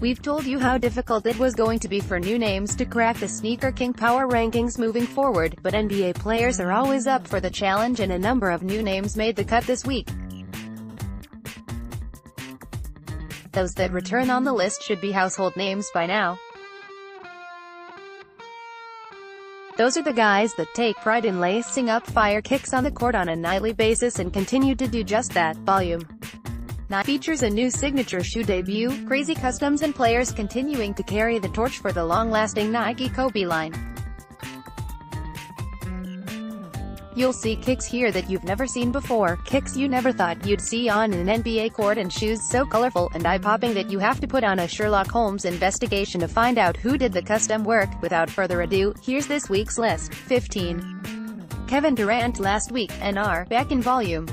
We've told you how difficult it was going to be for new names to crack the Sneaker King power rankings moving forward, but NBA players are always up for the challenge and a number of new names made the cut this week. Those that return on the list should be household names by now. Those are the guys that take pride in lacing up fire kicks on the court on a nightly basis and continue to do just that. Volume 9 features a new signature shoe debut, crazy customs and players continuing to carry the torch for the long-lasting Nike Kobe line. You'll see kicks here that you've never seen before, kicks you never thought you'd see on an NBA court, and shoes so colorful and eye-popping that you have to put on a Sherlock Holmes investigation to find out who did the custom work. Without further ado, here's this week's list. 15. Kevin Durant. Last week, NR, back in Volume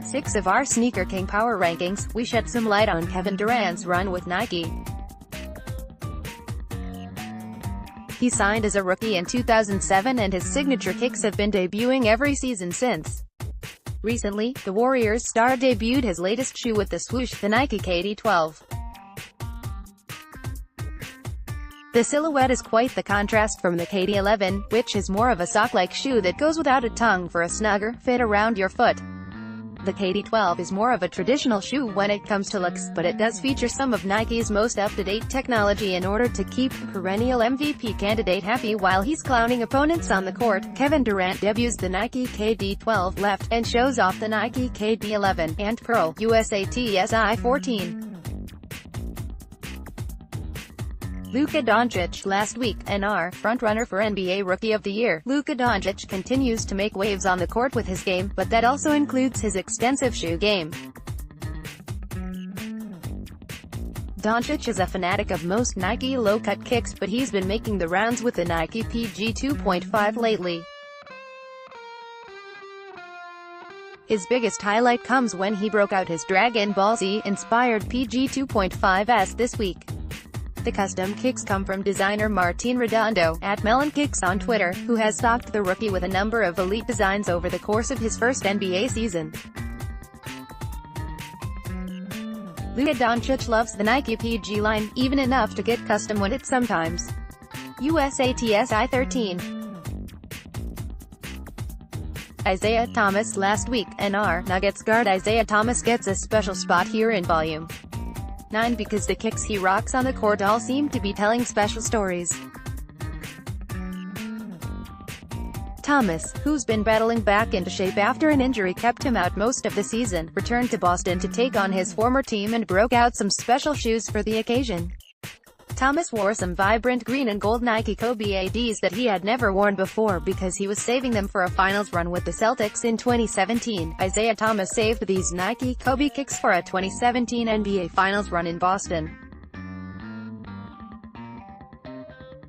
6 of our Sneaker King Power Rankings, we shed some light on Kevin Durant's run with Nike. He signed as a rookie in 2007 and his signature kicks have been debuting every season since. Recently, the Warriors star debuted his latest shoe with the swoosh, the Nike KD12. The silhouette is quite the contrast from the KD11, which is more of a sock-like shoe that goes without a tongue for a snugger fit around your foot. The KD12 is more of a traditional shoe when it comes to looks, but it does feature some of Nike's most up-to-date technology in order to keep the perennial MVP candidate happy while he's clowning opponents on the court. Kevin Durant debuts the Nike KD12 left, and shows off the Nike KD11 and Pearl USA TSI 14. Luka Doncic. Last week, NR, frontrunner for NBA Rookie of the Year. Luka Doncic continues to make waves on the court with his game, but that also includes his extensive shoe game. Doncic is a fanatic of most Nike low-cut kicks, but he's been making the rounds with the Nike PG 2.5 lately. His biggest highlight comes when he broke out his Dragon Ball Z-inspired PG 2.5s this week. The custom kicks come from designer Martin Redondo, at MelonKicks on Twitter, who has stocked the rookie with a number of elite designs over the course of his first NBA season. Luka Doncic loves the Nike PG line, even enough to get custom with it sometimes. USA TSI 13. Isaiah Thomas. Last week, NR, Nuggets guard Isaiah Thomas gets a special spot here in Volume 9 because the kicks he rocks on the court all seem to be telling special stories. Thomas, who's been battling back into shape after an injury kept him out most of the season, returned to Boston to take on his former team and broke out some special shoes for the occasion. Thomas wore some vibrant green and gold Nike Kobe ADs that he had never worn before because he was saving them for a finals run with the Celtics in 2017. Isaiah Thomas saved these Nike Kobe kicks for a 2017 NBA Finals run in Boston.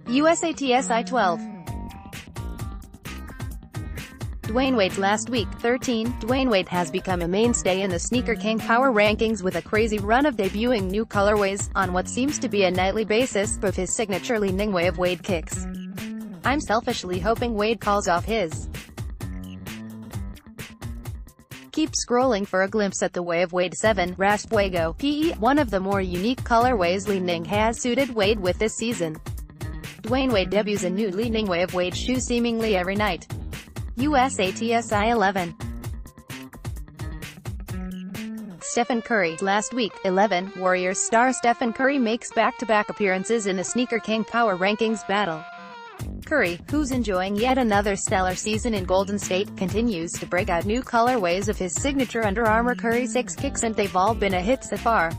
USA TSI 12. Dwyane Wade. Last week, 13, Dwyane Wade has become a mainstay in the Sneaker King Power Rankings with a crazy run of debuting new colorways, on what seems to be a nightly basis, of his signature leaning Way of Wade kicks. I'm selfishly hoping Wade calls off his. Keep scrolling for a glimpse at the Way of Wade 7, Rasfuego, PE, one of the more unique colorways Li-Ning has suited Wade with this season. Dwyane Wade debuts a new Li-Ning Way of Wade shoe seemingly every night. USA TSI 11. Stephen Curry. Last week, 11, Warriors star Stephen Curry makes back-to-back appearances in the Sneaker King Power Rankings battle. Curry, who's enjoying yet another stellar season in Golden State, continues to break out new colorways of his signature Under Armour Curry 6 kicks, and they've all been a hit so far.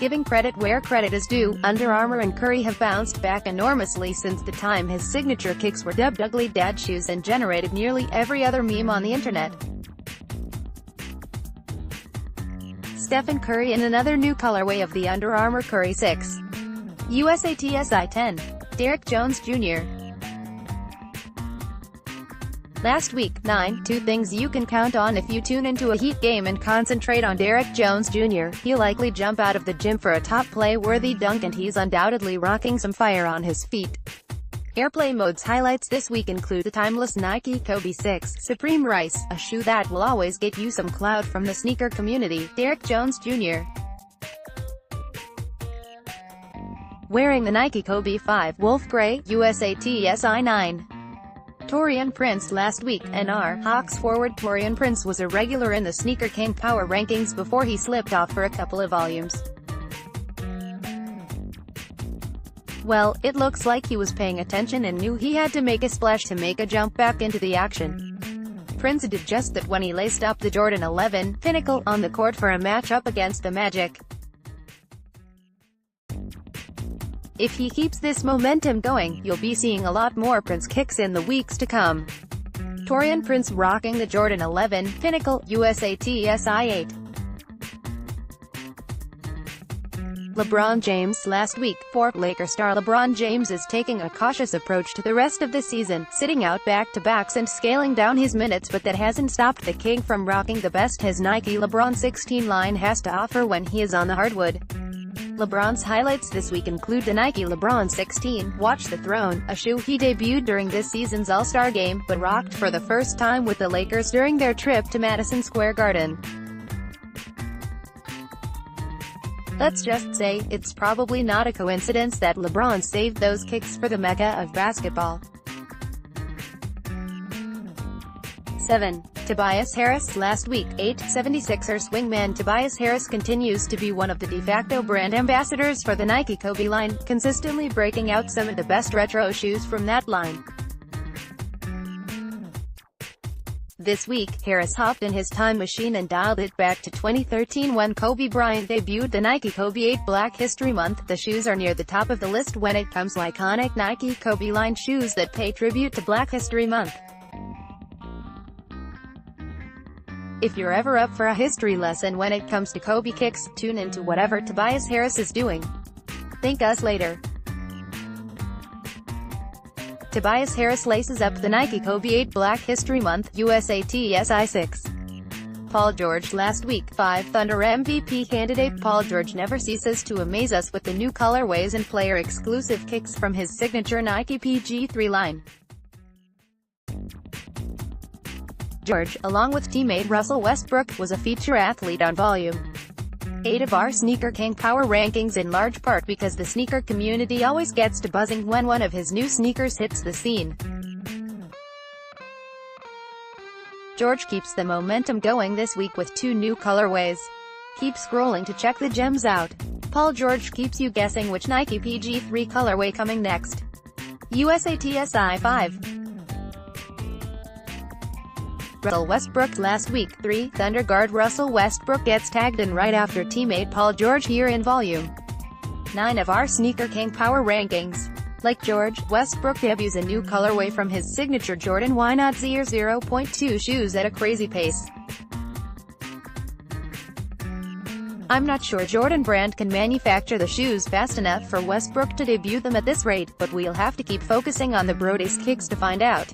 Giving credit where credit is due, Under Armour and Curry have bounced back enormously since the time his signature kicks were dubbed ugly dad shoes and generated nearly every other meme on the internet. Stephen Curry in another new colorway of the Under Armour Curry 6. USA TSI 10. Derrick Jones Jr. Last week, 9, 2 things you can count on if you tune into a Heat game and concentrate on Derrick Jones Jr. He'll likely jump out of the gym for a top play-worthy dunk, and he's undoubtedly rocking some fire on his feet. Airplay modes highlights this week include the timeless Nike Kobe 6 Supreme Rice, a shoe that will always get you some clout from the sneaker community. Derrick Jones Jr. wearing the Nike Kobe 5 Wolf Grey, USATSI 9. Taurean Prince last week, NR Hawks forward Taurean Prince was a regular in the Sneaker King Power Rankings before he slipped off for a couple of volumes. Well, it looks like he was paying attention and knew he had to make a splash to make a jump back into the action. Prince did just that when he laced up the Jordan 11 Pinnacle on the court for a matchup against the Magic. If he keeps this momentum going, you'll be seeing a lot more Prince kicks in the weeks to come. Taurean Prince rocking the Jordan 11 Pinnacle, USATSI 8. LeBron James last week, Laker star LeBron James is taking a cautious approach to the rest of the season, sitting out back-to-backs and scaling down his minutes, but that hasn't stopped the King from rocking the best his Nike LeBron 16 line has to offer when he is on the hardwood. LeBron's highlights this week include the Nike LeBron 16 Watch the Throne, a shoe he debuted during this season's All-Star game, but rocked for the first time with the Lakers during their trip to Madison Square Garden. Let's just say, it's probably not a coincidence that LeBron saved those kicks for the mecca of basketball. 7. Tobias Harris last week, 8. 76ers wingman Tobias Harris continues to be one of the de facto brand ambassadors for the Nike Kobe line, consistently breaking out some of the best retro shoes from that line. This week, Harris hopped in his time machine and dialed it back to 2013 when Kobe Bryant debuted the Nike Kobe 8 Black History Month. The shoes are near the top of the list when it comes to iconic Nike Kobe line shoes that pay tribute to Black History Month. If you're ever up for a history lesson when it comes to Kobe kicks, tune into whatever Tobias Harris is doing. Thank us later. Tobias Harris laces up the Nike Kobe 8 Black History Month, USATSI 6. Paul George last week, 5. Thunder MVP candidate Paul George never ceases to amaze us with the new colorways and player-exclusive kicks from his signature Nike PG3 line. George, along with teammate Russell Westbrook, was a feature athlete on Volume 8 of our Sneaker King Power Rankings, in large part because the sneaker community always gets to buzzing when one of his new sneakers hits the scene. George keeps the momentum going this week with 2 new colorways. Keep scrolling to check the gems out. Paul George keeps you guessing which Nike PG3 colorway coming next. USATSI 5. Russell Westbrook last week, 3. Thunder guard Russell Westbrook gets tagged in right after teammate Paul George here in Volume 9 of our Sneaker King Power Rankings. Like George, Westbrook debuts a new colorway from his signature Jordan Why Not Zero 0.2 shoes at a crazy pace. I'm not sure Jordan brand can manufacture the shoes fast enough for Westbrook to debut them at this rate, but we'll have to keep focusing on the Brody's kicks to find out.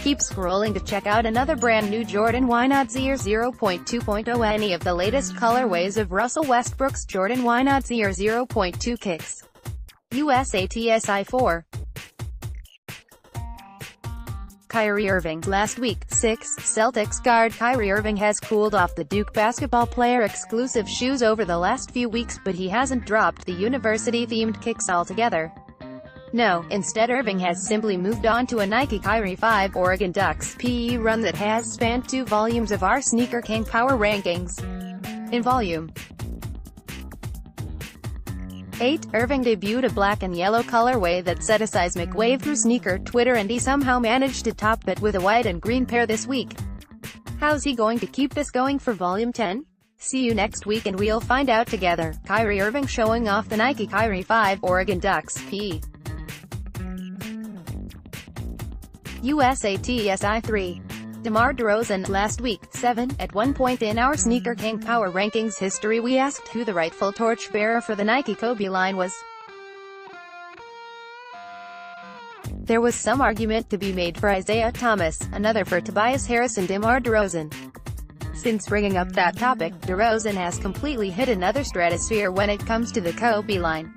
Keep scrolling to check out another brand new Jordan Why Not Zero 0.2.0. Any of the latest colorways of Russell Westbrook's Jordan Why Not Zero 0.2 kicks. USATSI 4. Kyrie Irving last week, 6. Celtics guard Kyrie Irving has cooled off the Duke basketball player exclusive shoes over the last few weeks, but he hasn't dropped the university-themed kicks altogether. No, instead Irving has simply moved on to a Nike Kyrie 5 Oregon Ducks PE run that has spanned 2 volumes of our Sneaker King Power Rankings. In Volume 8, Irving debuted a black and yellow colorway that set a seismic wave through sneaker Twitter, and he somehow managed to top it with a white and green pair this week. How's he going to keep this going for Volume 10? See you next week and we'll find out together. Kyrie Irving showing off the Nike Kyrie 5 Oregon Ducks PE. USATSI 3. DeMar DeRozan last week, 7. At one point in our Sneaker King Power Rankings history we asked who the rightful torchbearer for the Nike Kobe line was. There was some argument to be made for Isaiah Thomas, another for Tobias Harris and DeMar DeRozan. Since bringing up that topic, DeRozan has completely hit another stratosphere when it comes to the Kobe line.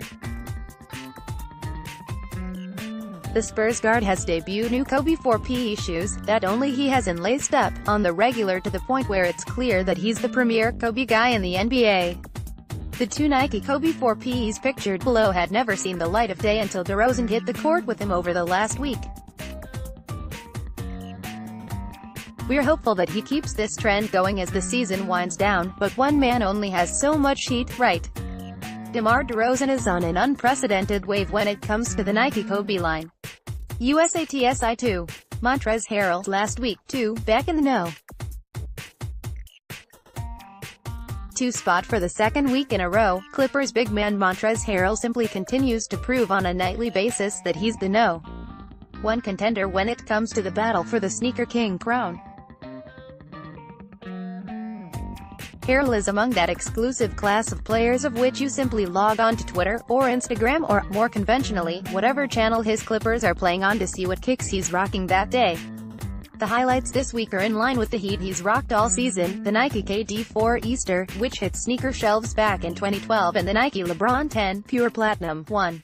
The Spurs guard has debuted new Kobe 4 PE shoes that only he has laced up on the regular, to the point where it's clear that he's the premier Kobe guy in the NBA. The two Nike Kobe 4Ps pictured below had never seen the light of day until DeRozan hit the court with him over the last week. We're hopeful that he keeps this trend going as the season winds down, but one man only has so much heat, right? DeMar DeRozan is on an unprecedented wave when it comes to the Nike Kobe line. USATSI 2. Montrezl Harrell, last week, too, back in the know. 2 spot for the second week in a row. Clippers big man Montrezl Harrell simply continues to prove on a nightly basis that he's the #1 contender when it comes to the battle for the Sneaker King crown. Harrell is among that exclusive class of players of which you simply log on to Twitter, or Instagram, or, more conventionally, whatever channel his Clippers are playing on to see what kicks he's rocking that day. The highlights this week are in line with the heat he's rocked all season: the Nike KD4 Easter, which hit sneaker shelves back in 2012, and the Nike LeBron 10 Pure Platinum 1.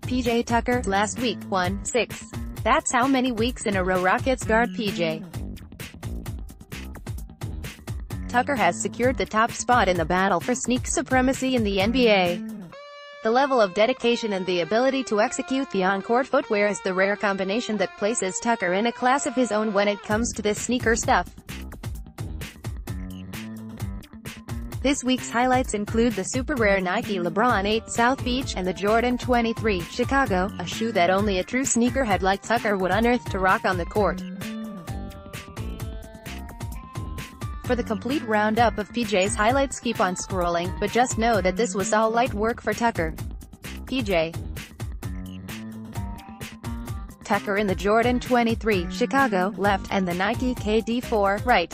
PJ Tucker, last week, 1-6. That's how many weeks in a row Rockets guard PJ Tucker has secured the top spot in the battle for sneak supremacy in the NBA. The level of dedication and the ability to execute the on-court footwear is the rare combination that places Tucker in a class of his own when it comes to this sneaker stuff. This week's highlights include the super rare Nike LeBron 8 South Beach, and the Jordan 23 Chicago, a shoe that only a true sneakerhead like Tucker would unearth to rock on the court. For the complete roundup of PJ's highlights, keep on scrolling, but just know that this was all light work for Tucker. PJ Tucker in the Jordan 23 Chicago, left, and the Nike KD4, right.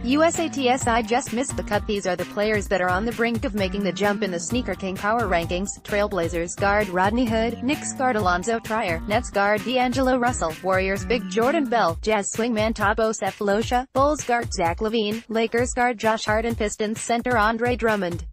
USATSI just missed the cut. These are the players that are on the brink of making the jump in the Sneaker King power rankings: Trailblazers guard Rodney Hood, Knicks guard Alonzo Trier, Nets guard D'Angelo Russell, Warriors big Jordan Bell, Jazz swingman Thabo Sefolosha, Bulls guard Zach LaVine, Lakers guard Josh Hart, and Pistons center Andre Drummond.